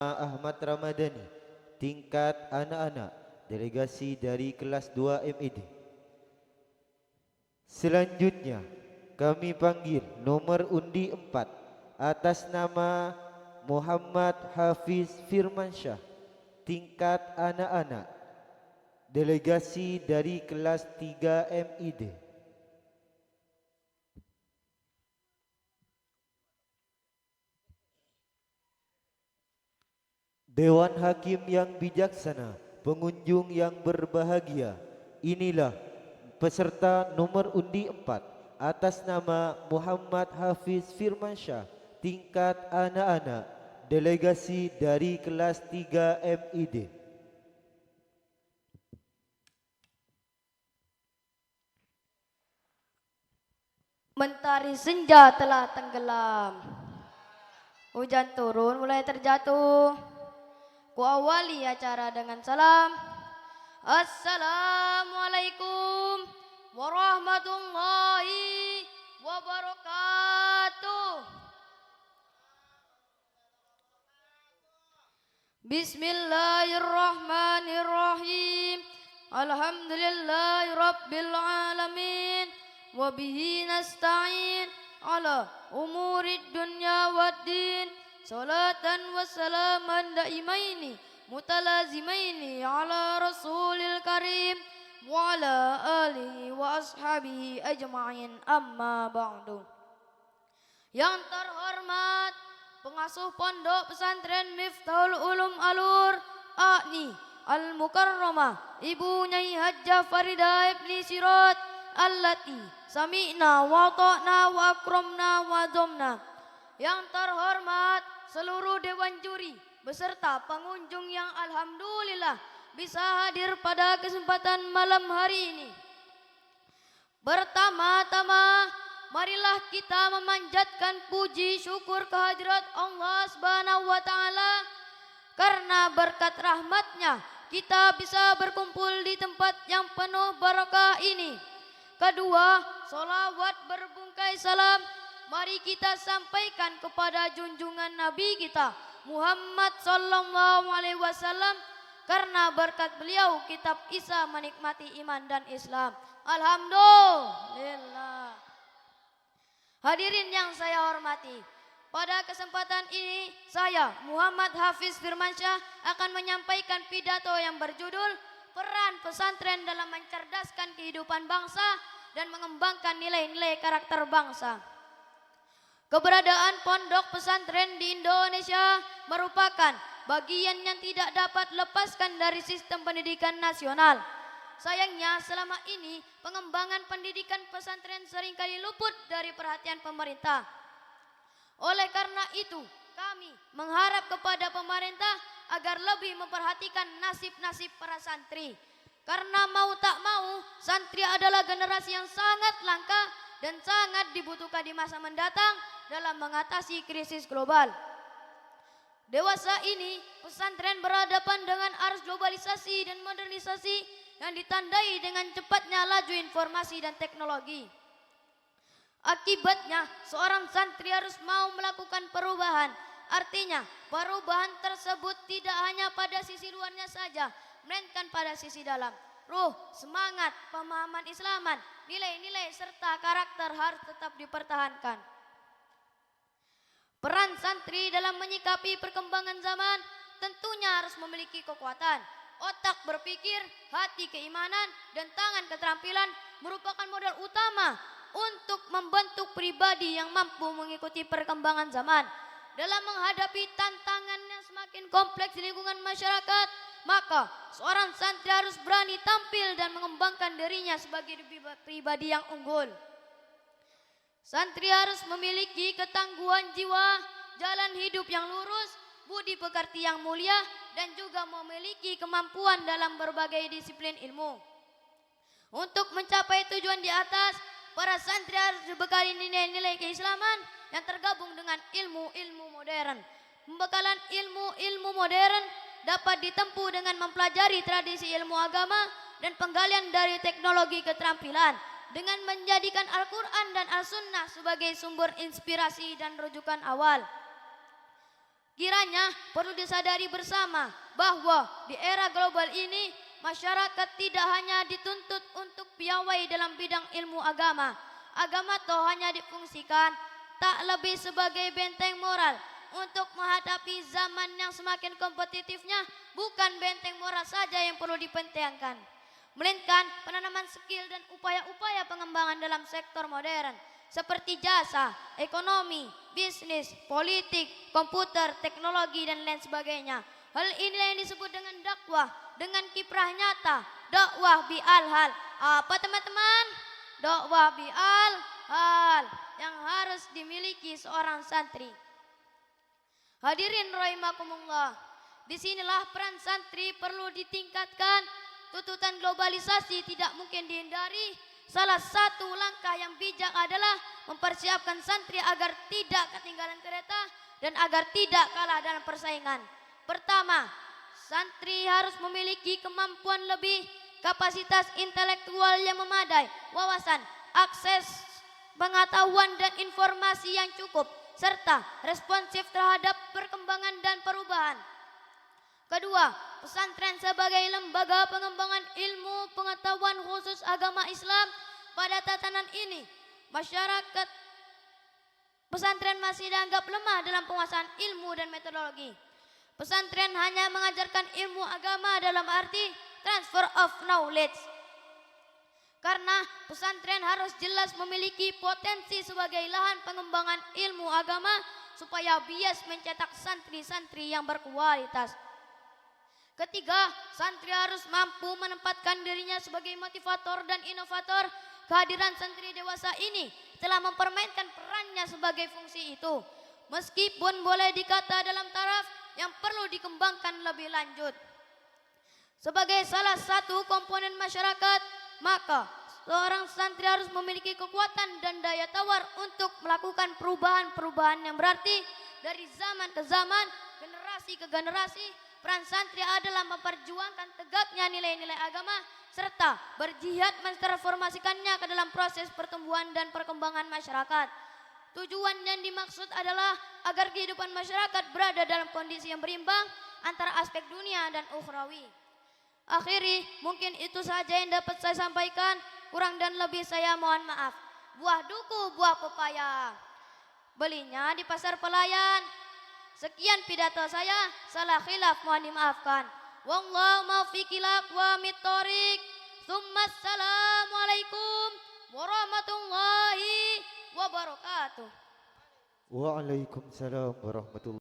Ahmad Ramadhani, tingkat anak-anak, delegasi dari kelas 2 MED. Selanjutnya, kami panggil nomor undi 4 atas nama Muhammad Hafiz Firmansyah, tingkat anak-anak, delegasi dari kelas 3 MED. Dewan Hakim yang bijaksana, pengunjung yang berbahagia, inilah peserta nomor undi 4 atas nama Muhammad Hafiz Firmansyah, tingkat anak-anak, delegasi dari kelas 3 MED. Mentari senja telah tenggelam, hujan turun mulai terjatuh. Ku awali acara dengan salam. Assalamualaikum warahmatullahi wabarakatuh. Bismillahirrahmanirrahim. Alhamdulillahi rabbil alamin. Wabihi nasta'in ala umurid dunya waddin. Salatan wa salaman daimaini mutalazimaini ala rasulil karim wa ala alihi wa ashabihi ajma'in, amma ba'du. Yang terhormat pengasuh pondok pesantren Miftahul Ulum Alur Akni Al-Mukarramah Ibu Nyai Hajjah Farida Ibni Sirat allati sami'na wa ta'na wa akramna wa domna. Yang terhormat seluruh dewan juri beserta pengunjung yang alhamdulillah bisa hadir pada kesempatan malam hari ini. Pertama-tama, marilah kita memanjatkan puji syukur kehadirat Allah Subhanahu wa taala karena berkat rahmatnya kita bisa berkumpul di tempat yang penuh barakah ini. Kedua, solawat berbungkai salam mari kita sampaikan kepada junjungan Nabi kita Muhammad sallallahu alaihi wasallam karena berkat beliau kitab Isa menikmati iman dan Islam. Alhamdulillah. Hadirin yang saya hormati, pada kesempatan ini saya Muhammad Hafiz Firmansyah akan menyampaikan pidato yang berjudul Peran Pesantren dalam Mencerdaskan Kehidupan Bangsa dan Mengembangkan Nilai-nilai Karakter Bangsa. Keberadaan pondok pesantren di Indonesia merupakan bagian yang tidak dapat lepaskan dari sistem pendidikan nasional. Sayangnya selama ini pengembangan pendidikan pesantren seringkali luput dari perhatian pemerintah. Oleh karena itu, kami mengharap kepada pemerintah agar lebih memperhatikan nasib-nasib para santri. Karena mau tak mau, santri adalah generasi yang sangat langka dan sangat dibutuhkan di masa mendatang dalam mengatasi krisis global. Dewasa ini, pesantren berhadapan dengan arus globalisasi dan modernisasi yang ditandai dengan cepatnya laju informasi dan teknologi. Akibatnya, seorang santri harus mau melakukan perubahan. Artinya, perubahan tersebut tidak hanya pada sisi luarnya saja, melainkan pada sisi dalam. Ruh, semangat, pemahaman Islaman, nilai-nilai serta karakter harus tetap dipertahankan. Peran santri dalam menyikapi perkembangan zaman tentunya harus memiliki kekuatan. Otak berpikir, hati keimanan, dan tangan keterampilan merupakan modal utama untuk membentuk pribadi yang mampu mengikuti perkembangan zaman. Dalam menghadapi tantangan yang semakin kompleks di lingkungan masyarakat, maka seorang santri harus berani tampil dan mengembangkan dirinya sebagai pribadi yang unggul. Santri harus memiliki ketangguhan jiwa, jalan hidup yang lurus, budi pekerti yang mulia, dan juga memiliki kemampuan dalam berbagai disiplin ilmu. Untuk mencapai tujuan di atas, para santri harus dibekali nilai-nilai keislaman yang tergabung dengan ilmu-ilmu modern. Pembekalan ilmu-ilmu modern dapat ditempuh dengan mempelajari tradisi ilmu agama dan penggalian dari teknologi keterampilan dengan menjadikan Al-Quran dan As-Sunnah sebagai sumber inspirasi dan rujukan awal. Kiranya perlu disadari bersama bahwa di era global ini masyarakat tidak hanya dituntut untuk piawai dalam bidang ilmu agama. Agama toh hanya difungsikan tak lebih sebagai benteng moral untuk menghadapi zaman yang semakin kompetitifnya. Bukan benteng moral saja yang perlu dipentingkan, melainkan penanaman skill dan upaya-upaya pengembangan dalam sektor modern seperti jasa, ekonomi, bisnis, politik, komputer, teknologi, dan lain sebagainya. Hal inilah yang disebut dengan dakwah dengan kiprah nyata, dakwah bi al-hal. Apa teman-teman? Dakwah bi al-hal yang harus dimiliki seorang santri. Hadirin rahimakumullah, disinilah peran santri perlu ditingkatkan. Tuntutan globalisasi tidak mungkin dihindari. Salah satu langkah yang bijak adalah mempersiapkan santri agar tidak ketinggalan kereta dan agar tidak kalah dalam persaingan. Pertama, santri harus memiliki kemampuan lebih, kapasitas intelektual yang memadai, wawasan, akses pengetahuan dan informasi yang cukup, serta responsif terhadap perkembangan dan perubahan. Kedua, pesantren sebagai lembaga pengembangan ilmu pengetahuan khusus agama Islam. Pada tatanan ini, masyarakat pesantren masih dianggap lemah dalam penguasaan ilmu dan metodologi. Pesantren hanya mengajarkan ilmu agama dalam arti transfer of knowledge. Karena pesantren harus jelas memiliki potensi sebagai lahan pengembangan ilmu agama supaya bias mencetak santri-santri yang berkualitas. Ketiga, santri harus mampu menempatkan dirinya sebagai motivator dan inovator. Kehadiran santri dewasa ini telah mempermainkan perannya sebagai fungsi itu. Meskipun boleh dikata dalam taraf yang perlu dikembangkan lebih lanjut. Sebagai salah satu komponen masyarakat, maka seorang santri harus memiliki kekuatan dan daya tawar untuk melakukan perubahan-perubahan yang berarti dari zaman ke zaman, generasi ke generasi. Peran santri adalah memperjuangkan tegaknya nilai-nilai agama serta berjihad mentransformasikannya ke dalam proses pertumbuhan dan perkembangan masyarakat. Tujuan yang dimaksud adalah agar kehidupan masyarakat berada dalam kondisi yang berimbang antara aspek dunia dan ukhrawi. Akhiri, mungkin itu saja yang dapat saya sampaikan. Kurang dan lebih saya mohon maaf. Buah duku, buah pepaya, belinya di pasar pelayan. Sekian pidato saya, salah khilaf mohon dimaafkan. Wallahu maufiqilak wa mitorik. Assalamualaikum warahmatullahi wabarakatuh. Waalaikumsalam warahmatullahi